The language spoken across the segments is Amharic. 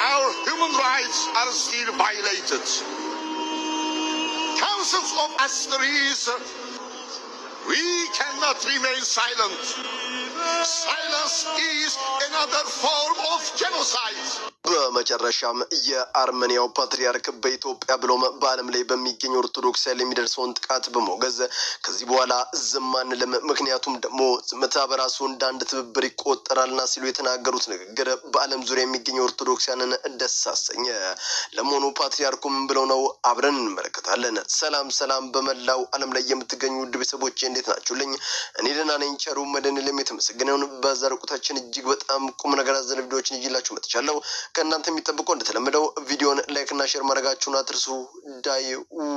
our human rights are still violated. Thousands of asteroids, we cannot remain silent. Silence is another form of genocide. በመጨረሻም የአርሜኒያው ፓትርያርክ በኢትዮጵያ ብሎም በዓለም ላይ በሚገኙ ኦርቶዶክስ ላይ የሚደርሰውን ጥቃት በመውገዝ ከዚህ በኋላ ዝም አንልም፣ ምክንያቱም ደግሞ ዝምታ በራሱ እንደ አንድ ትብብር ይቆጠራልና ሲሉ የተናገሩት ንግግር በዓለም ዙሪያ የሚገኙ ኦርቶዶክሳንን ደስ አሰኘ። ለመሆኑ ፓትርያርኩ ምን ብለው ነው? አብረን እንመለከታለን። ሰላም በመላው ዓለም ላይ የምትገኙ ውድ ቤተሰቦቼ እንዴት ናችሁልኝ? እኔ ደህና ነኝ። ቸሩ መድኃኔዓለም የተመሰገነውን። በዛሬው እጅግ በጣም ቁም ነገር አዘል ቪዲዮዎችን ይዤላችሁ መጥቻለሁ። ከእናንተ የሚጠብቀው እንደተለመደው ቪዲዮን ላይክ እና ሼር ማድረጋችሁን አትርሱ። ዳይ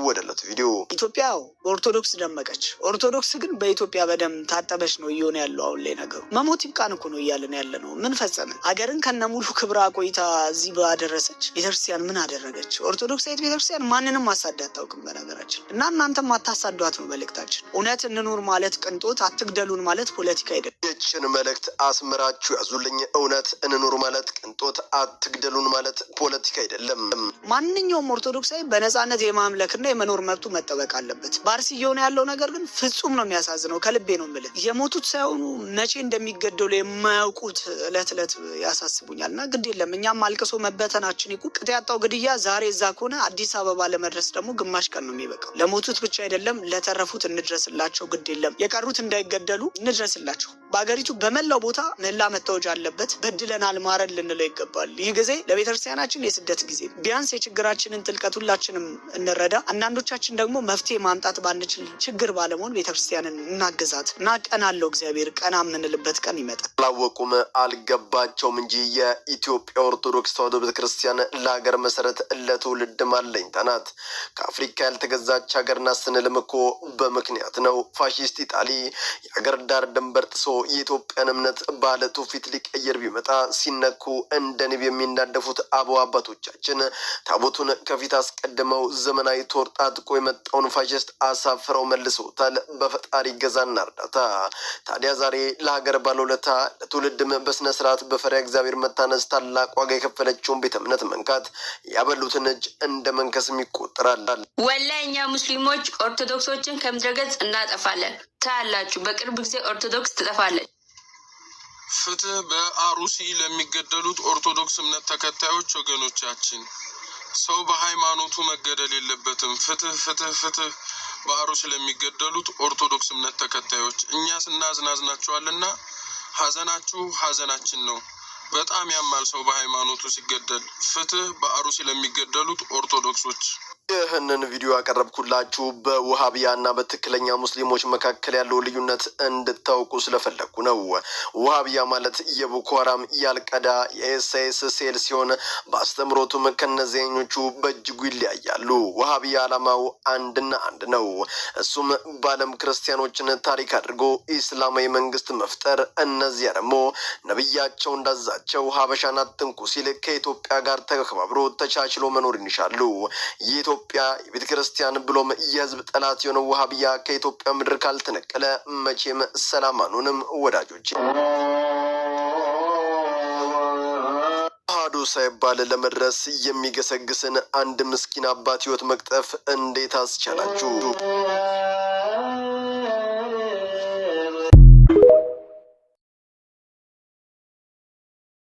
ወደለት ቪዲዮ። ኢትዮጵያ ኦርቶዶክስ ደመቀች፣ ኦርቶዶክስ ግን በኢትዮጵያ በደም ታጠበች ነው እየሆነ ያለው አሁን ላይ ነገሩ። መሞት ይብቃን እኮ ነው እያለን ያለ ነው። ምን ፈጸምን? ሀገርን ከነሙሉ ክብራ ቆይታ እዚህ ባደረሰች ቤተክርስቲያን ምን አደረገች? ኦርቶዶክሳዊት ቤተክርስቲያን ማንንም ማሳደድ አታውቅም በነገራችን እና እናንተም አታሳዷት ነው መልእክታችን። እውነት እንኑር ማለት ቅንጦት፣ አትግደሉን ማለት ፖለቲካ አይደለም። ይህችን መልእክት አስምራችሁ ያዙልኝ። እውነት እንኑር ማለት ቅንጦት፣ አትግደሉን ማለት ፖለቲካ አይደለም። ማንኛውም ኦርቶዶክሳዊ በነፃነት የማምለክና የመኖር መብቱ መጠበቅ አለበት። ባርሲ እየሆነ ያለው ነገር ግን ፍጹም ነው የሚያሳዝነው። ከልቤ ነው የምልህ። የሞቱት ሳይሆኑ መቼ እንደሚገደሉ የማያውቁት እለት ያሳስቡኛል። እና ግድ የለም እኛም አልቅሶ መበተናችን ይቁ። ቅጥ ያጣው ግድያ ዛሬ እዛ ከሆነ አዲስ አበባ ለመድረስ ደግሞ ግማሽ ቀን ነው የሚበቃው። ለሞቱት ብቻ አይደለም ለተረፉት እንድረስላቸው። ግድ የለም የቀሩት እንዳይገደሉ እንድረስላቸው። በሀገሪቱ በመላው ቦታ ምህላ መታወጅ አለበት። በድለናል ማረን ልንለው ይገባል። ይህ ጊዜ ለቤተክርስቲያናችን የስደት ጊዜ። ቢያንስ የችግራችንን ጥልቀት ሁላችንም እንረዳ። አንዳንዶቻችን ደግሞ መፍትሄ ማምጣት ባንችል ችግር ባለመሆን ቤተክርስቲያንን እናግዛት እና ቀና አለው እግዚአብሔር ቀና የምንልበት ቀን ይመጣል። አላወቁም አልገባቸውም እንጂ የኢትዮጵያ ኦርቶዶክስ ተዋሕዶ ቤተክርስቲያን ለሀገር መሰረት ለትውልድ አለኝታ ናት። ከአፍሪካ ያልተገዛች ሀገርና ስንልም እኮ በምክንያት ነው። ፋሺስት ኢጣሊ የሀገር ዳር ድንበር ጥሶ የኢትዮጵያን እምነት ባለ ትውፊት ሊቀየር ቢመጣ ሲነኩ እንደ ንብ የሚናደፉት አበው አባቶቻችን ታቦቱን ከፊት አስቀድመው ዘመናዊ ጦር ታጥቆ የመጣውን ፋሽስት አሳፍረው መልሰውታል። በፈጣሪ ገዛና እርዳታ። ታዲያ ዛሬ ለሀገር ባለውለታ ለትውልድም በስነ ስርዓት በፈሪሃ እግዚአብሔር መታነስ ታላቅ ዋጋ የከፈለችውን ቤተ እምነት መንካት ያበሉትን እጅ እንደ መንከስም ይቆጠራል። ወላሂ እኛ ሙስሊሞች ኦርቶዶክሶችን ከምድረገጽ እናጠፋለን። ታያላችሁ፣ በቅርብ ጊዜ ኦርቶዶክስ ትጠፋለች። ፍትህ በአሩሲ ለሚገደሉት ኦርቶዶክስ እምነት ተከታዮች ወገኖቻችን፣ ሰው በሃይማኖቱ መገደል የለበትም። ፍትህ በአሩሲ ለሚገደሉት ኦርቶዶክስ እምነት ተከታዮች። እኛ ስናዝናዝናቸዋልና ሀዘናችሁ ሀዘናችን ነው። በጣም ያማል ሰው በሃይማኖቱ ሲገደል። ፍትህ በአሩሲ ለሚገደሉት ኦርቶዶክሶች። ይህንን ቪዲዮ ያቀረብኩላችሁ በውሃቢያና በትክክለኛ ሙስሊሞች መካከል ያለው ልዩነት እንድታውቁ ስለፈለኩ ነው። ውሃቢያ ማለት የቦኮ ሃራም፣ የአልቃይዳ፣ የኤስአይኤስ ሴል ሲሆን በአስተምሮቱም ከነዚህኞቹ በእጅጉ ይለያያሉ። ውሃቢያ ዓላማው አንድና አንድ ነው። እሱም በዓለም ክርስቲያኖችን ታሪክ አድርጎ ኢስላማዊ መንግስት መፍጠር። እነዚያ ደግሞ ነብያቸው እንዳዛቸው ሀበሻን አትንኩ ሲል ከኢትዮጵያ ጋር ተከባብሮ ተቻችሎ መኖር ይሻሉ። ኢትዮጵያ የቤተ ክርስቲያን ብሎም የህዝብ ጠላት የሆነው ውሃቢያ ከኢትዮጵያ ምድር ካልተነቀለ መቼም ሰላም አንሆንም ወዳጆች። አሐዱ ሳይባል ለመድረስ የሚገሰግስን አንድ ምስኪን አባት ህይወት መቅጠፍ እንዴት አስቻላችሁ?